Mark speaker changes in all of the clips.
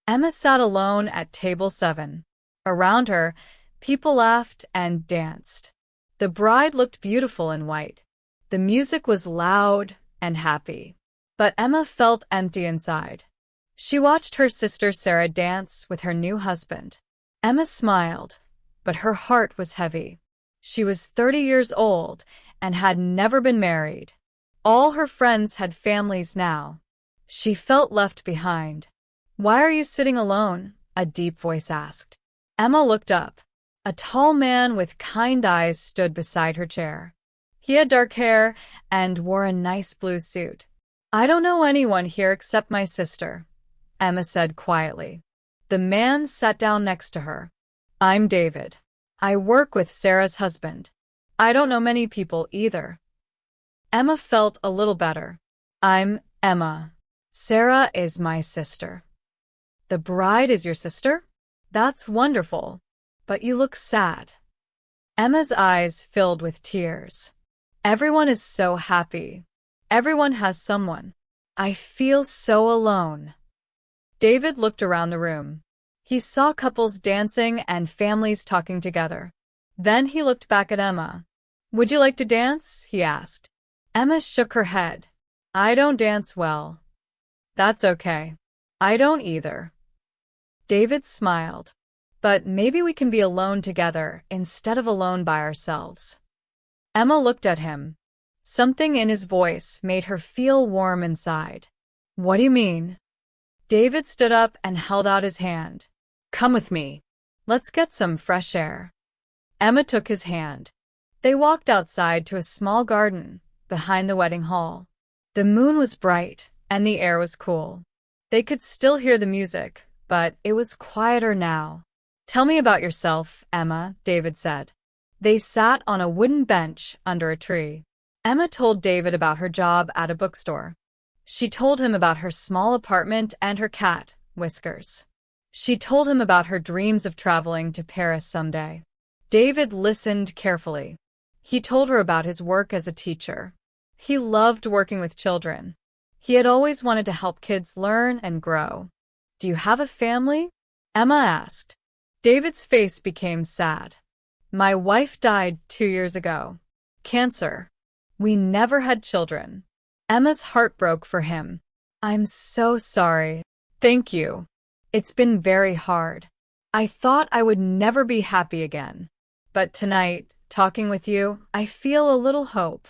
Speaker 1: Emma sat alone at table 7. Around her, people laughed and danced. The bride looked beautiful in white. The music was loud and happy. But Emma felt empty inside. She watched her sister Sarah dance with her new husband. Emma smiled, but her heart was heavy. She was 30 years old and had never been married. All her friends had families now. She felt left behind. "Why are you sitting alone?" a deep voice asked. Emma looked up. A tall man with kind eyes stood beside her chair. He had dark hair and wore a nice blue suit. "I don't know anyone here except my sister," Emma said quietly. The man sat down next to her. "I'm David. I work with Sarah's husband. I don't know many people either." Emma felt a little better. "I'm Emma. Sarah is my sister." "The bride is your sister? That's wonderful. But you look sad." Emma's eyes filled with tears. "Everyone is so happy. Everyone has someone. I feel so alone." David looked around the room. He saw couples dancing and families talking together. Then he looked back at Emma. "Would you like to dance?" he asked. Emma shook her head. "I don't dance well." "That's okay. I don't either." David smiled. "But maybe we can be alone together instead of alone by ourselves." Emma looked at him. Something in his voice made her feel warm inside. "What do you mean?" David stood up and held out his hand. "Come with me. Let's get some fresh air." Emma took his hand. They walked outside to a small garden behind the wedding hall. The moon was bright and the air was cool. They could still hear the music, but it was quieter now. "Tell me about yourself, Emma," David said. They sat on a wooden bench under a tree. Emma told David about her job at a bookstore. She told him about her small apartment and her cat, Whiskers. She told him about her dreams of traveling to Paris someday. David listened carefully. He told her about his work as a teacher. He loved working with children. He had always wanted to help kids learn and grow. "Do you have a family?" Emma asked. David's face became sad. "My wife died 2 years ago. Cancer. We never had children." Emma's heart broke for him. "I'm so sorry." "Thank you. It's been very hard. I thought I would never be happy again. But tonight, talking with you, I feel a little hope."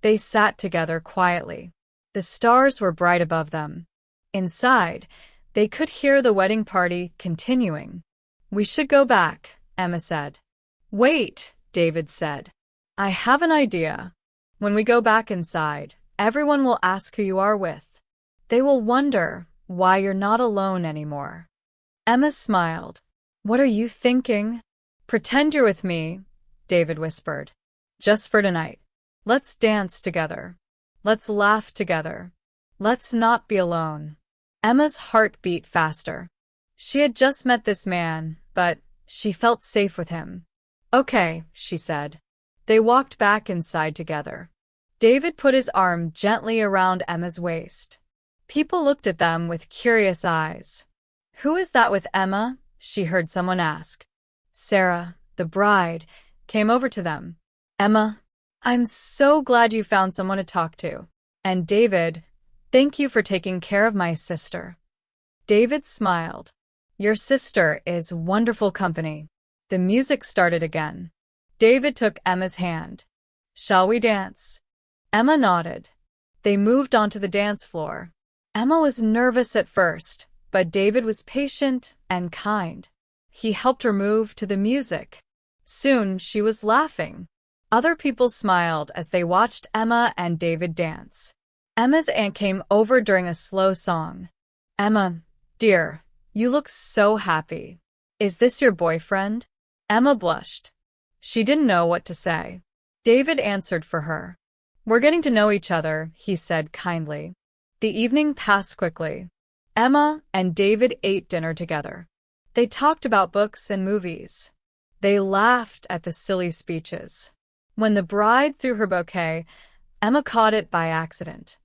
Speaker 1: They sat together quietly. The stars were bright above them. Inside, they could hear the wedding party continuing. "We should go back," Emma said. "Wait," David said. "I have an idea. When we go back inside, everyone will ask who you are with. They will wonder why you're not alone anymore." Emma smiled. "What are you thinking?" "Pretend you're with me," David whispered. "Just for tonight. Let's dance together. Let's laugh together. Let's not be alone." Emma's heart beat faster. She had just met this man, but she felt safe with him. "Okay," she said. They walked back inside together. David put his arm gently around Emma's waist. People looked at them with curious eyes. "Who is that with Emma?" she heard someone ask. Sarah, the bride, came over to them. "Emma, I'm so glad you found someone to talk to. And David, thank you for taking care of my sister." David smiled. "Your sister is wonderful company." The music started again. David took Emma's hand. "Shall we dance?" Emma nodded. They moved onto the dance floor. Emma was nervous at first, but David was patient and kind. He helped her move to the music. Soon she was laughing. Other people smiled as they watched Emma and David dance. Emma's aunt came over during a slow song. "Emma, dear, you look so happy. Is this your boyfriend?" Emma blushed. She didn't know what to say. David answered for her. "We're getting to know each other," he said kindly. The evening passed quickly. Emma and David ate dinner together. They talked about books and movies. They laughed at the silly speeches. When the bride threw her bouquet, Emma caught it by accident.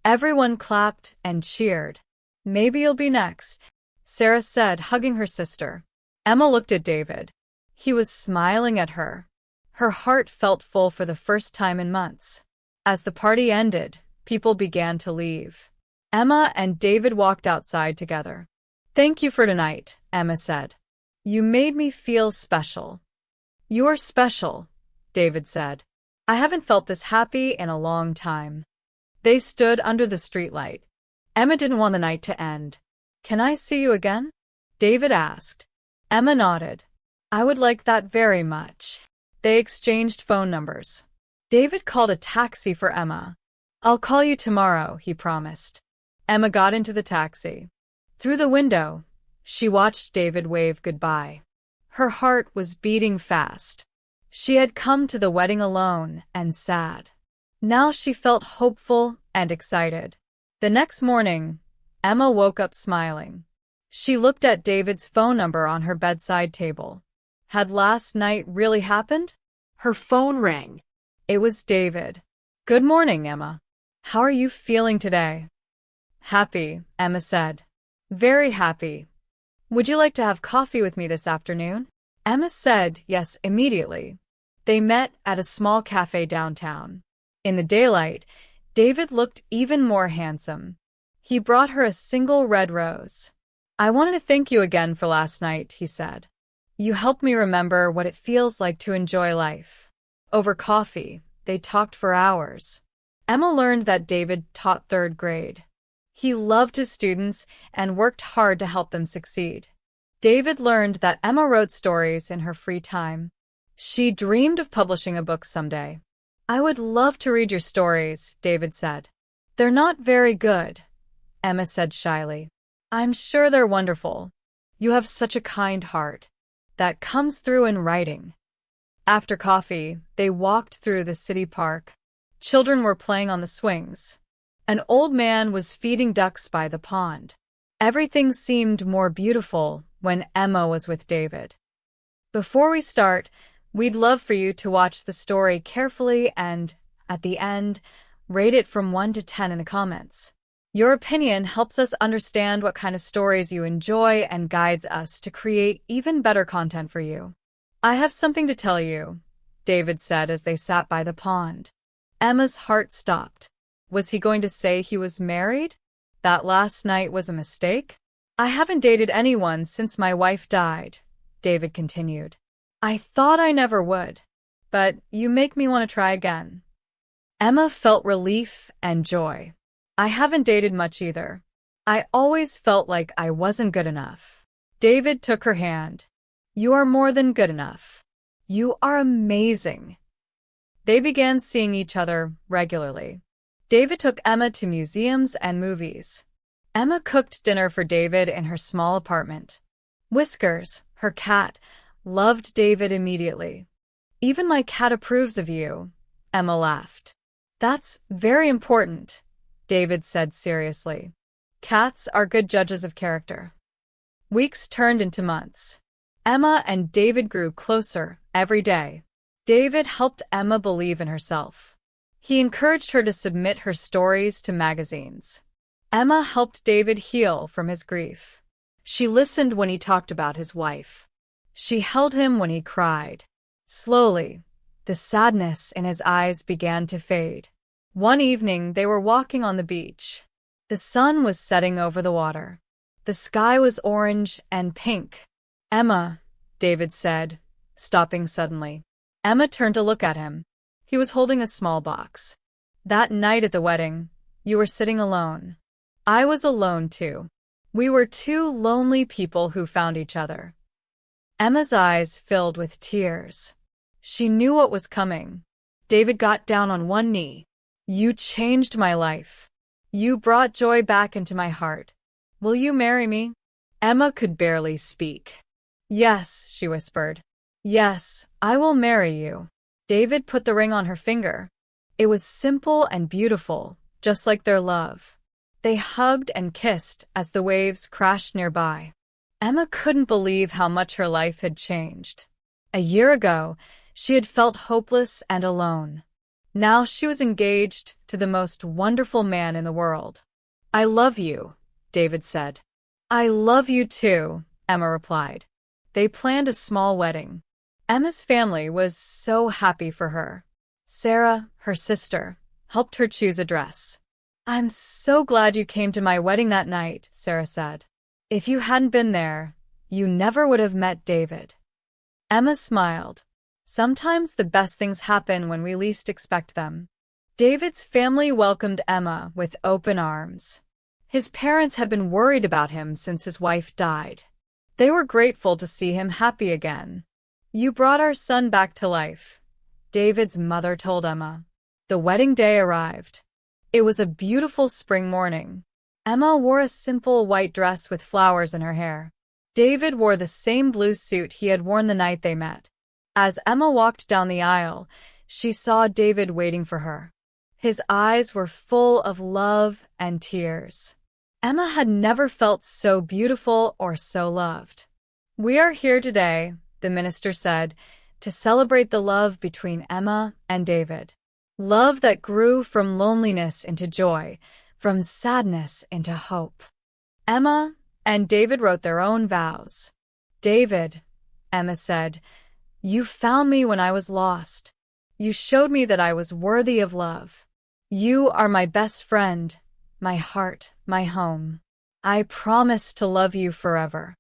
Speaker 1: Everyone clapped and cheered. "Maybe you'll be next." Sarah said, hugging her sister. Emma looked at David. He was smiling at her. Her heart felt full for the first time in months. As the party ended, people began to leave. Emma and David walked outside together. "Thank you for tonight," Emma said. "You made me feel special." "You're special," David said. "I haven't felt this happy in a long time." They stood under the streetlight. Emma didn't want the night to end. "Can I see you again?" David asked. Emma nodded. "I would like that very much." They exchanged phone numbers. David called a taxi for Emma. "I'll call you tomorrow," he promised. Emma got into the taxi. Through the window, she watched David wave goodbye. Her heart was beating fast. She had come to the wedding alone and sad. Now she felt hopeful and excited. The next morning, Emma woke up smiling. She looked at David's phone number on her bedside table. Had last night really happened?
Speaker 2: Her phone rang.
Speaker 1: It was David. "Good morning, Emma. How are you feeling today?" "Happy," Emma said. "Very happy. Would you like to have coffee with me this afternoon?" Emma said yes immediately. They met at a small cafe downtown. In the daylight, David looked even more handsome. He brought her a single red rose. "I wanted to thank you again for last night," he said. "You helped me remember what it feels like to enjoy life." Over coffee, they talked for hours. Emma learned that David taught third grade. He loved his students and worked hard to help them succeed. David learned that Emma wrote stories in her free time. She dreamed of publishing a book someday. "I would love to read your stories," David said. "They're not very good," Emma said shyly. "I'm sure they're wonderful. You have such a kind heart. That comes through in writing." After coffee, they walked through the city park. Children were playing on the swings. An old man was feeding ducks by the pond. Everything seemed more beautiful when Emma was with David. "Before we start, we'd love for you to watch the story carefully and, at the end, rate it from 1 to 10 in the comments. Your opinion helps us understand what kind of stories you enjoy and guides us to create even better content for you." "I have something to tell you," David said as they sat by the pond. Emma's heart stopped. Was he going to say he was married? That last night was a mistake? "I haven't dated anyone since my wife died," David continued. "I thought I never would, but you make me want to try again." Emma felt relief and joy. "I haven't dated much either. I always felt like I wasn't good enough." David took her hand. "You are more than good enough. You are amazing." They began seeing each other regularly. David took Emma to museums and movies. Emma cooked dinner for David in her small apartment. Whiskers, her cat, loved David immediately. "Even my cat approves of you," Emma laughed. "That's very important," David said seriously. "Cats are good judges of character." Weeks turned into months. Emma and David grew closer every day. David helped Emma believe in herself. He encouraged her to submit her stories to magazines. Emma helped David heal from his grief. She listened when he talked about his wife. She held him when he cried. Slowly, the sadness in his eyes began to fade. One evening, they were walking on the beach. The sun was setting over the water. The sky was orange and pink. "Emma," David said, stopping suddenly. Emma turned to look at him. He was holding a small box. "That night at the wedding, you were sitting alone. I was alone too. We were two lonely people who found each other." Emma's eyes filled with tears. She knew what was coming. David got down on one knee. "You changed my life. You brought joy back into my heart. Will you marry me?" Emma could barely speak. "Yes," she whispered. "Yes, I will marry you." David put the ring on her finger. It was simple and beautiful, just like their love. They hugged and kissed as the waves crashed nearby. Emma couldn't believe how much her life had changed. A year ago, she had felt hopeless and alone. Now she was engaged to the most wonderful man in the world. "I love you," David said. I love you too, Emma replied. They planned a small wedding. Emma's family was so happy for her. Sarah, her sister, helped her choose a dress. I'm so glad you came to my wedding that night, Sarah said. If you hadn't been there, you never would have met David. Emma smiled. Sometimes the best things happen when we least expect them. David's family welcomed Emma with open arms. His parents had been worried about him since his wife died. They were grateful to see him happy again. You brought our son back to life, David's mother told Emma. The wedding day arrived. It was a beautiful spring morning. Emma wore a simple white dress with flowers in her hair. David wore the same blue suit he had worn the night they met. As Emma walked down the aisle, she saw David waiting for her. His eyes were full of love and tears. Emma had never felt so beautiful or so loved. We are here today, the minister said, to celebrate the love between Emma and David. Love that grew from loneliness into joy, from sadness into hope. Emma and David wrote their own vows. David, Emma said, you found me when I was lost. You showed me that I was worthy of love. You are my best friend, my heart, my home. I promise to love you forever.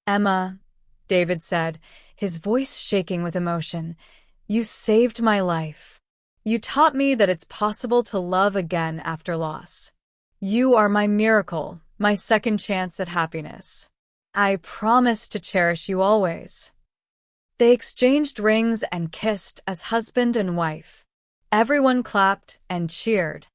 Speaker 1: Emma, David said, his voice shaking with emotion, you saved my life. You taught me that it's possible to love again after loss. You are my miracle, my second chance at happiness. I promise to cherish you always. They exchanged rings and kissed as husband and wife. Everyone clapped and cheered.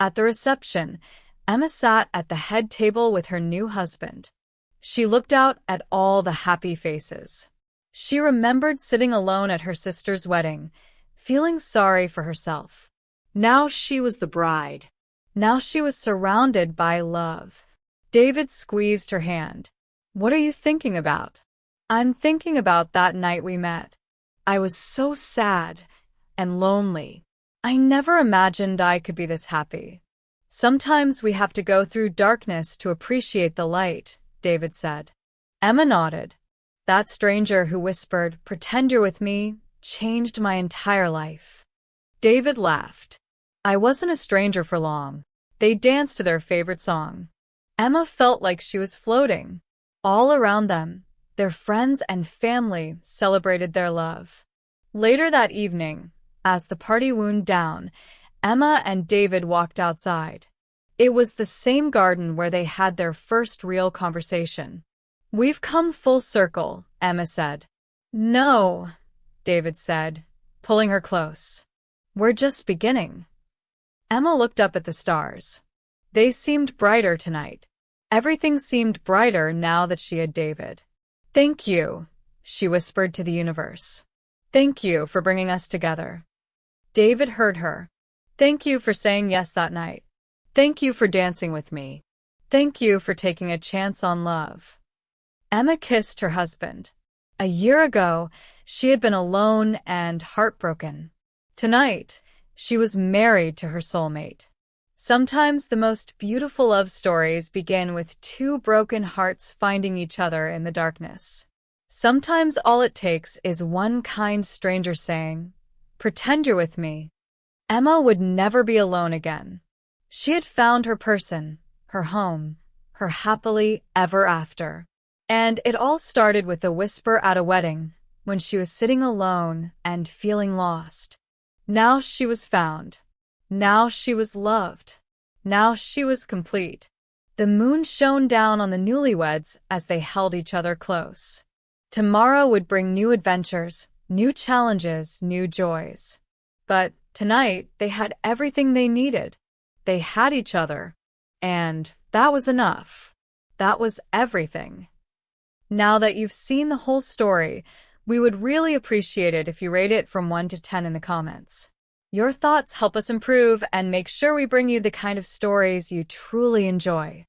Speaker 1: At the reception, Emma sat at the head table with her new husband. She looked out at all the happy faces. She remembered sitting alone at her sister's wedding, feeling sorry for herself. Now she was the bride. Now she was surrounded by love. David squeezed her hand. What are you thinking about? I'm thinking about that night we met. I was so sad and lonely. I never imagined I could be this happy. Sometimes we have to go through darkness to appreciate the light, David said. Emma nodded. That stranger who whispered, "Pretend you're with me," changed my entire life. David laughed. I wasn't a stranger for long. They danced to their favorite song. Emma felt like she was floating. All around them, their friends and family celebrated their love. Later that evening, as the party wound down, Emma and David walked outside. It was the same garden where they had their first real conversation. We've come full circle, Emma said. No, David said, pulling her close. We're just beginning. Emma looked up at the stars. They seemed brighter tonight. Everything seemed brighter now that she had David. Thank you, she whispered to the universe. Thank you for bringing us together. David heard her. Thank you for saying yes that night. Thank you for dancing with me. Thank you for taking a chance on love. Emma kissed her husband. A year ago, she had been alone and heartbroken. Tonight, she was married to her soulmate. Sometimes the most beautiful love stories begin with two broken hearts finding each other in the darkness. Sometimes all it takes is one kind stranger saying, "Pretend you're with me." Emma would never be alone again. She had found her person, her home, her happily ever after. And it all started with a whisper at a wedding, when she was sitting alone and feeling lost. Now she was found. Now she was loved. Now she was complete. The moon shone down on the newlyweds as they held each other close. Tomorrow would bring new adventures, new challenges, new joys. But tonight, they had everything they needed. They had each other. And that was enough. That was everything. Now that you've seen the whole story, we would really appreciate it if you rate it from 1 to 10 in the comments. Your thoughts help us improve and make sure we bring you the kind of stories you truly enjoy.